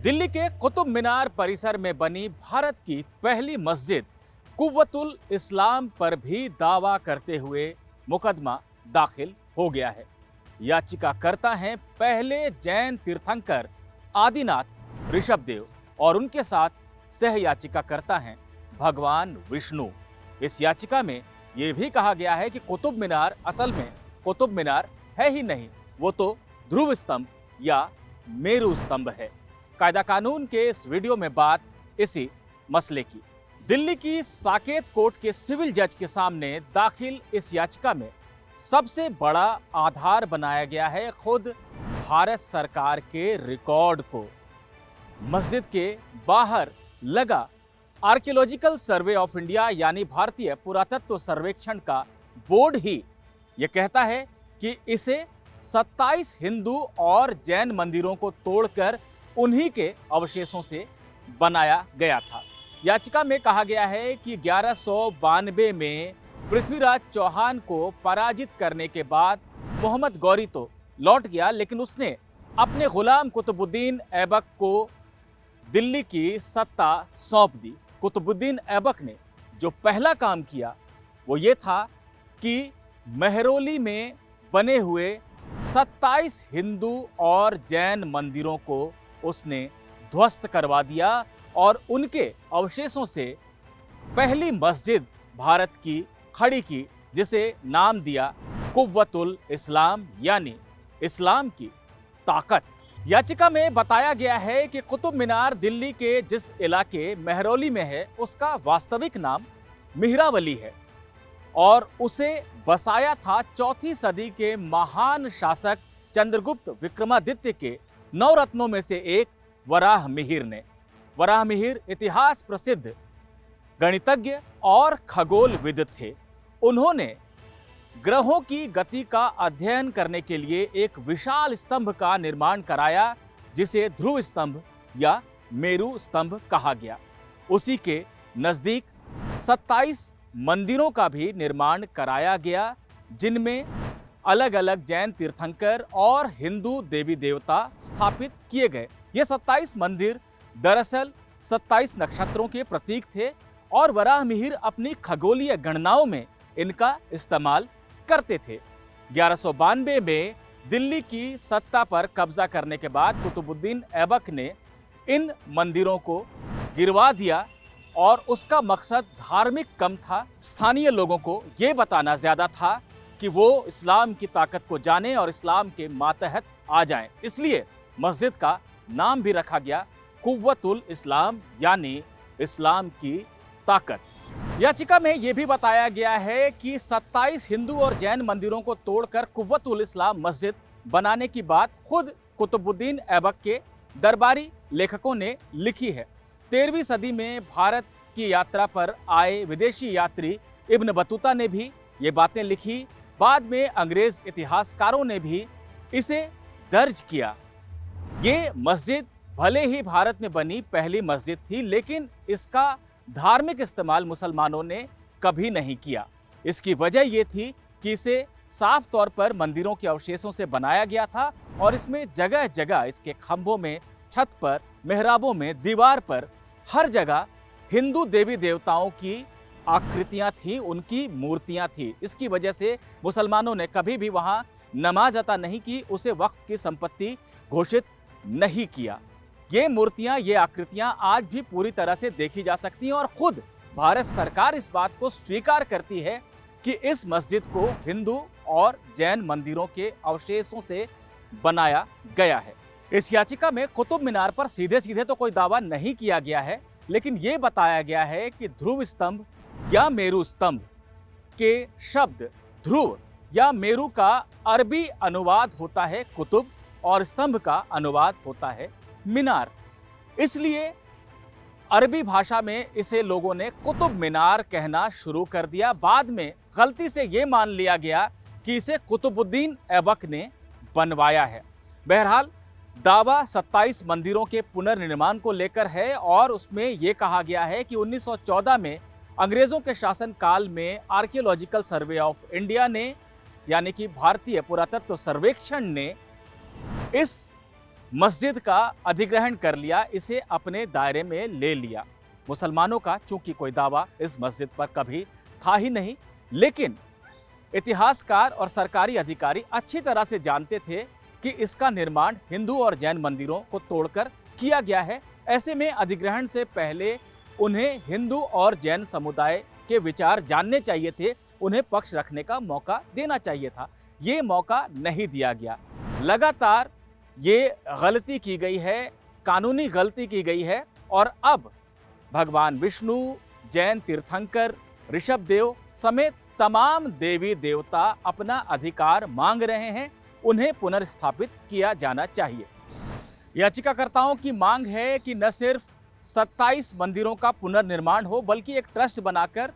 दिल्ली के कुतुब मीनार परिसर में बनी भारत की पहली मस्जिद कुव्वतुल इस्लाम पर भी दावा करते हुए मुकदमा दाखिल हो गया है। याचिकाकर्ता हैं पहले जैन तीर्थंकर आदिनाथ ऋषभदेव और उनके साथ सह याचिकाकर्ता हैं भगवान विष्णु। इस याचिका में यह भी कहा गया है कि कुतुब मीनार असल में कुतुब मीनार है ही नहीं, वो तो ध्रुव स्तंभ या मेरू स्तंभ है। कायदा कानून के इस वीडियो में बात इसी मसले की। दिल्ली की साकेत कोर्ट के सिविल जज के सामने दाखिल इस याचिका में सबसे बड़ा आधार बनाया गया है खुद भारत सरकार के रिकॉर्ड को। मस्जिद के बाहर लगा आर्कियोलॉजिकल सर्वे ऑफ इंडिया यानी भारतीय पुरातत्व सर्वेक्षण का बोर्ड ही यह कहता है कि इसे 27 हिंदू और जैन मंदिरों को तोड़कर उन्हीं के अवशेषों से बनाया गया था। याचिका में कहा गया है कि 1192 में पृथ्वीराज चौहान को पराजित करने के बाद मोहम्मद गौरी तो लौट गया, लेकिन उसने अपने गुलाम कुतुबुद्दीन ऐबक को दिल्ली की सत्ता सौंप दी। कुतुबुद्दीन ऐबक ने जो पहला काम किया वो ये था कि मेहरौली में बने हुए 27 हिंदू और जैन मंदिरों को उसने ध्वस्त करवा दिया और उनके अवशेषों से पहली मस्जिद भारत की खड़ी की, जिसे नाम दिया कुव्वतुल इस्लाम यानी इस्लाम की ताकत। याचिका में बताया गया है कि कुतुब मीनार दिल्ली के जिस इलाके मेहरौली में है उसका वास्तविक नाम मिहरावली है और उसे बसाया था 4वीं सदी के महान शासक चंद्रगुप्त विक्रमादित्य के 9 रत्नों में से एक वराहमिहिर ने। वराहमिहिर इतिहास प्रसिद्ध गणितज्ञ और खगोलविद थे। उन्होंने ग्रहों की गति का अध्ययन करने के लिए एक विशाल स्तंभ का निर्माण कराया जिसे ध्रुव स्तंभ या मेरू स्तंभ कहा गया। उसी के नजदीक 27 मंदिरों का भी निर्माण कराया गया जिनमें अलग अलग जैन तीर्थंकर और हिंदू देवी देवता स्थापित किए गए। ये 27 मंदिर दरअसल 27 नक्षत्रों के प्रतीक थे और वराहमिहिर अपनी खगोलीय गणनाओं में इनका इस्तेमाल करते थे। 1192 में दिल्ली की सत्ता पर कब्जा करने के बाद कुतुबुद्दीन ऐबक ने इन मंदिरों को गिरवा दिया और उसका मकसद धार्मिक कम था। स्थानीय लोगों को यह बताना ज्यादा था कि वो इस्लाम की ताकत को जाने और इस्लाम के मातहत आ जाएं। इसलिए मस्जिद का नाम भी रखा गया कुव्वतुल इस्लाम यानी इस्लाम की ताकत। याचिका में यह भी बताया गया है कि 27 हिंदू और जैन मंदिरों को तोड़कर कुव्वतुल इस्लाम मस्जिद बनाने की बात खुद कुतुबुद्दीन ऐबक के दरबारी लेखकों ने लिखी है। 13वीं सदी में भारत की यात्रा पर आए विदेशी यात्री इब्न बतूता ने भी ये बातें लिखी। बाद में अंग्रेज इतिहासकारों ने भी इसे दर्ज किया। ये मस्जिद भले ही भारत में बनी पहली मस्जिद थी, लेकिन इसका धार्मिक इस्तेमाल मुसलमानों ने कभी नहीं किया। इसकी वजह यह थी कि इसे साफ तौर पर मंदिरों के अवशेषों से बनाया गया था और इसमें जगह जगह इसके खंभों में, छत पर, मेहराबों में, दीवार पर हर जगह हिंदू देवी देवताओं की आकृतियां थी, उनकी मूर्तियां थी। इसकी वजह से मुसलमानों ने कभी भी वहां नमाज अता नहीं की, उसे वक्फ की संपत्ति घोषित नहीं किया। ये मूर्तियां, ये आकृतियां आज भी पूरी तरह से देखी जा सकती हैं और खुद भारत सरकार इस बात को स्वीकार करती है कि इस मस्जिद को हिंदू और जैन मंदिरों के अवशेषों से बनाया गया है। इस याचिका में कुतुब मीनार पर सीधे सीधे तो कोई दावा नहीं किया गया है, लेकिन यह बताया गया है कि ध्रुव स्तंभ या मेरू स्तंभ के शब्द ध्रुव या मेरू का अरबी अनुवाद होता है कुतुब और स्तंभ का अनुवाद होता है मीनार। इसलिए अरबी भाषा में इसे लोगों ने कुतुब मीनार कहना शुरू कर दिया। बाद में गलती से यह मान लिया गया कि इसे कुतुबुद्दीन ऐबक ने बनवाया है। बहरहाल दावा 27 मंदिरों के पुनर्निर्माण को लेकर है और उसमें यह कहा गया है कि 1914 में अंग्रेजों के शासन काल में आर्कियोलॉजिकल सर्वे ऑफ इंडिया ने यानी कि भारतीय पुरातत्व सर्वेक्षण ने इस मस्जिद का अधिग्रहण कर लिया, इसे अपने दायरे में ले लिया। मुसलमानों का चूंकि कोई दावा इस मस्जिद पर कभी था ही नहीं, लेकिन इतिहासकार और सरकारी अधिकारी अच्छी तरह से जानते थे कि इसका निर्माण हिंदू और जैन मंदिरों को तोड़कर किया गया है। ऐसे में अधिग्रहण से पहले उन्हें हिंदू और जैन समुदाय के विचार जानने चाहिए थे, उन्हें पक्ष रखने का मौका देना चाहिए था। ये मौका नहीं दिया गया। लगातार ये गलती की गई है, कानूनी गलती की गई है, और अब भगवान विष्णु, जैन तीर्थंकर, ऋषभदेव समेत तमाम देवी देवता अपना अधिकार मांग रहे हैं, उन्हें पुनर्स्थापित किया जाना चाहिए। याचिकाकर्ताओं की मांग है कि न सिर्फ 27 मंदिरों का पुनर्निर्माण हो, बल्कि एक ट्रस्ट बनाकर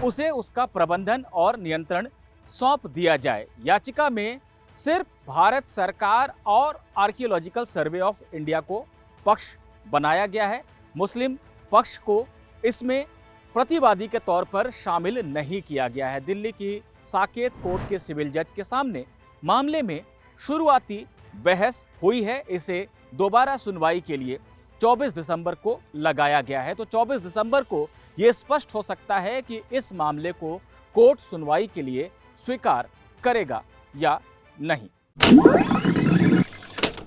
उसे उसका प्रबंधन और नियंत्रण सौंप दिया जाए। याचिका में सिर्फ भारत सरकार और आर्कियोलॉजिकल सर्वे ऑफ इंडिया को पक्ष बनाया गया है। मुस्लिम पक्ष को इसमें प्रतिवादी के तौर पर शामिल नहीं किया गया है। दिल्ली की साकेत कोर्ट के सिविल जज के सामने मामले में शुरुआती बहस हुई है। इसे दोबारा सुनवाई के लिए 24 दिसंबर को लगाया गया है। तो 24 दिसंबर को यह स्पष्ट हो सकता है कि इस मामले को कोर्ट सुनवाई के लिए स्वीकार करेगा या नहीं।